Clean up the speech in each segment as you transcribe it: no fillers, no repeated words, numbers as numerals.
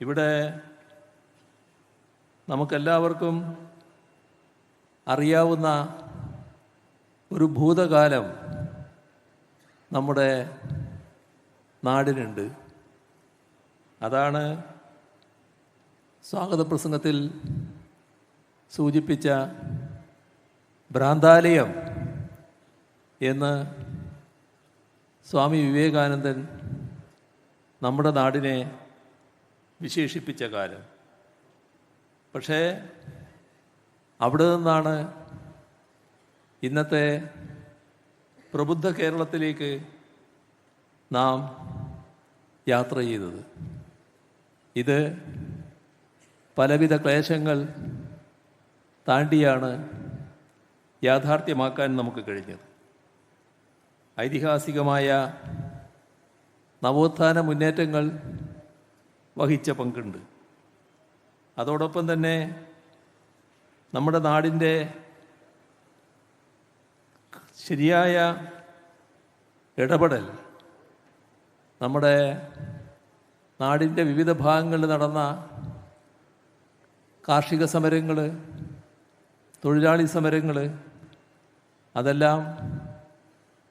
ഇവിടെ നമുക്കെല്ലാവർക്കും അറിയാവുന്ന ഒരു ഭൂതകാലം നമ്മുടെ നാടിനുണ്ട്. അതാണ് സ്വാഗത പ്രസംഗത്തിൽ സൂചിപ്പിച്ച ഭ്രാന്താലയം എന്ന് സ്വാമി വിവേകാനന്ദൻ നമ്മുടെ നാടിനെ വിശേഷിപ്പിച്ച കാലം. പക്ഷേ അവിടെ നിന്നാണ് ഇന്നത്തെ പ്രബുദ്ധ കേരളത്തിലേക്ക് നാം യാത്ര ചെയ്തത്. ഇത് പലവിധ ക്ലേശങ്ങൾ താണ്ടിയാണ് യാഥാർത്ഥ്യമാക്കാൻ നമുക്ക് കഴിഞ്ഞത്. ഐതിഹാസികമായ നവോത്ഥാന മുന്നേറ്റങ്ങൾ വഹിച്ച പങ്കുണ്ട്. അതോടൊപ്പം തന്നെ നമ്മുടെ നാടിൻ്റെ ശരിയായ ഇടപെടൽ, നമ്മുടെ നാടിൻ്റെ വിവിധ ഭാഗങ്ങളിൽ നടന്ന കാർഷിക സമരങ്ങൾ, തൊഴിലാളി സമരങ്ങൾ, അതെല്ലാം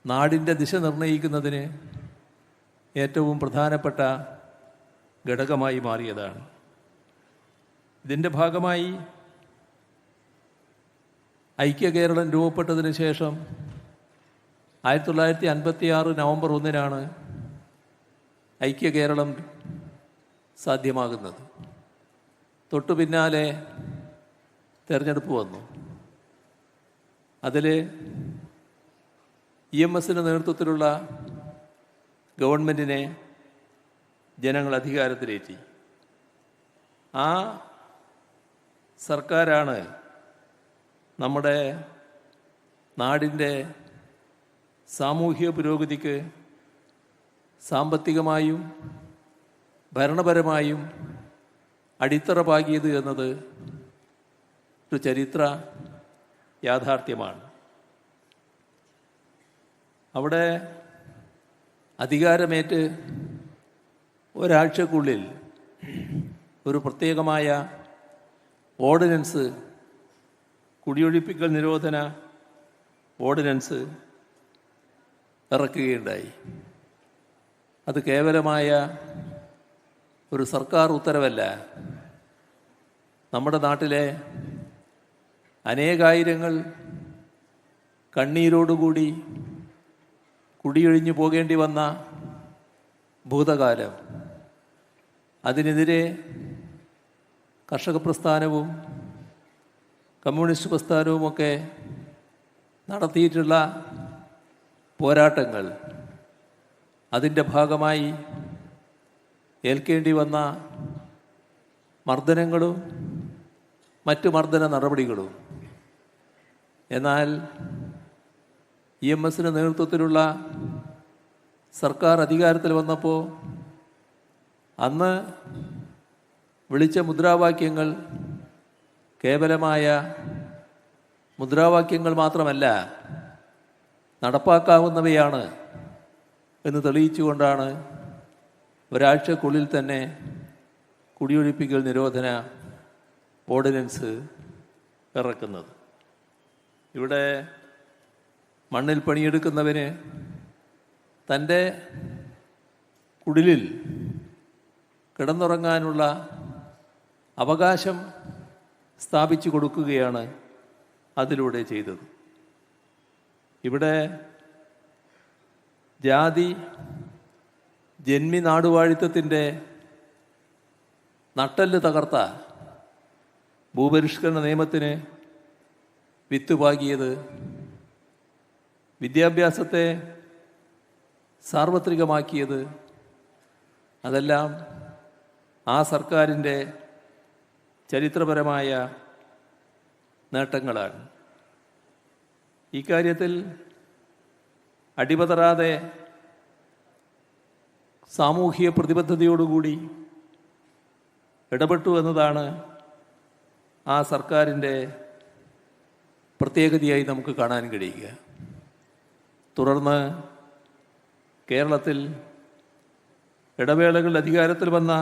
നാടിൻ്റെ ദിശ നിർണ്ണയിക്കുന്നതിന് ഏറ്റവും പ്രധാനപ്പെട്ട ഘടകമായി മാറിയതാണ്. ഇതിൻ്റെ ഭാഗമായി ഐക്യ കേരളം രൂപപ്പെട്ടതിന് ശേഷം 1956 നവംബർ 1 ഐക്യ കേരളം സാധ്യമാകുന്നത്. തൊട്ടു പിന്നാലെ തെരഞ്ഞെടുപ്പ് വന്നു. അതിൽ EMSൻ്റെ നേതൃത്വത്തിലുള്ള ഗവൺമെൻറ്റിനെ ജനങ്ങൾ അധികാരത്തിലേറ്റി. ആ സർക്കാരാണ് നമ്മുടെ നാടിൻ്റെ സാമൂഹിക പുരോഗതിക്ക് സാമ്പത്തികമായും ഭരണപരമായും അടിത്തറ പാകിയത് എന്നത് ഒരു ചരിത്ര യാഥാർത്ഥ്യമാണ്. അവിടെ അധികാരമേറ്റ് ഒരാഴ്ചക്കുള്ളിൽ ഒരു പ്രത്യേകമായ ഓർഡിനൻസ്, കുടിയൊഴിപ്പിക്കൽ നിരോധന ഓർഡിനൻസ് ഇറക്കുകയുണ്ടായി. അത് കേവലമായ ഒരു സർക്കാർ ഉത്തരവല്ല. നമ്മുടെ നാട്ടിലെ അനേകായിരങ്ങൾ കണ്ണീരോടുകൂടി കുടിയൊഴിഞ്ഞു പോകേണ്ടി വന്ന ഭൂതകാലം, അതിനെതിരെ കർഷക പ്രസ്ഥാനവും കമ്മ്യൂണിസ്റ്റ് പ്രസ്ഥാനവുമൊക്കെ നടത്തിയിട്ടുള്ള പോരാട്ടങ്ങൾ, അതിൻ്റെ ഭാഗമായി ഏൽക്കേണ്ടി വന്ന മർദ്ദനങ്ങളും മറ്റു മർദ്ദന നടപടികളും. എന്നാൽ EMSൻ്റെ നേതൃത്വത്തിലുള്ള സർക്കാർ അധികാരത്തിൽ വന്നപ്പോൾ അന്ന് വിളിച്ച മുദ്രാവാക്യങ്ങൾ കേവലമായ മുദ്രാവാക്യങ്ങൾ മാത്രമല്ല, നടപ്പാക്കാവുന്നവയാണ് എന്ന് തെളിയിച്ചുകൊണ്ടാണ് ഒരാഴ്ചക്കുള്ളിൽ തന്നെ കുടിയൊഴിപ്പിക്കൽ നിരോധന ഓർഡിനൻസ് ഇറക്കുന്നത്. ഇവിടെ മണ്ണിൽ പണിയെടുക്കുന്നവന് തൻ്റെ കുടിലിൽ കിടന്നുറങ്ങാനുള്ള അവകാശം സ്ഥാപിച്ചു കൊടുക്കുകയാണ് അതിലൂടെ ചെയ്തത്. ഇവിടെ ജാതി ജന്മി നാടുവാഴിത്തത്തിൻ്റെ നട്ടെല്ല് തകർത്ത ഭൂപരിഷ്കരണ നിയമത്തിന് വിത്തുപാകിയത്, വിദ്യാഭ്യാസത്തെ സാർവത്രികമാക്കിയത്, അതെല്ലാം ആ സർക്കാരിൻ്റെ ചരിത്രപരമായ നേട്ടങ്ങളാണ്. ഈ കാര്യത്തിൽ അടിപതറാതെ സാമൂഹിക പ്രതിബദ്ധതയോടുകൂടി ഇടപെട്ടു എന്നതാണ് ആ സർക്കാരിൻ്റെ പ്രത്യേകതയായി നമുക്ക് കാണാൻ കഴിയുക. തുടർന്ന് കേരളത്തിൽ ഇടവേളകൾ അധികാരത്തിൽ വന്ന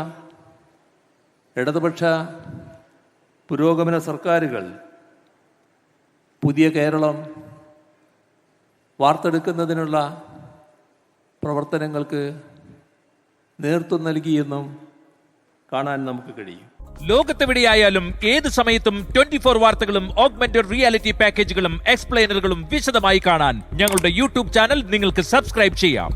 ഇടതുപക്ഷ പുരോഗമന സർക്കാരുകൾ പുതിയ കേരളം വാർത്തെടുക്കുന്നതിനുള്ള പ്രവർത്തനങ്ങൾക്ക് നേതൃത്വം നൽകിയെന്നും കാണാൻ നമുക്ക് കഴിയും. ലോകത്തെവിടെയായാലും ഏത് സമയത്തും 24 വാർത്തകളും ഓഗ്മെന്റഡ് റിയാലിറ്റി പാക്കേജുകളും എക്സ്പ്ലെയിനറുകളും വിശദമായി കാണാൻ ഞങ്ങളുടെ യൂട്യൂബ് ചാനൽ നിങ്ങൾക്ക് സബ്സ്ക്രൈബ് ചെയ്യാം.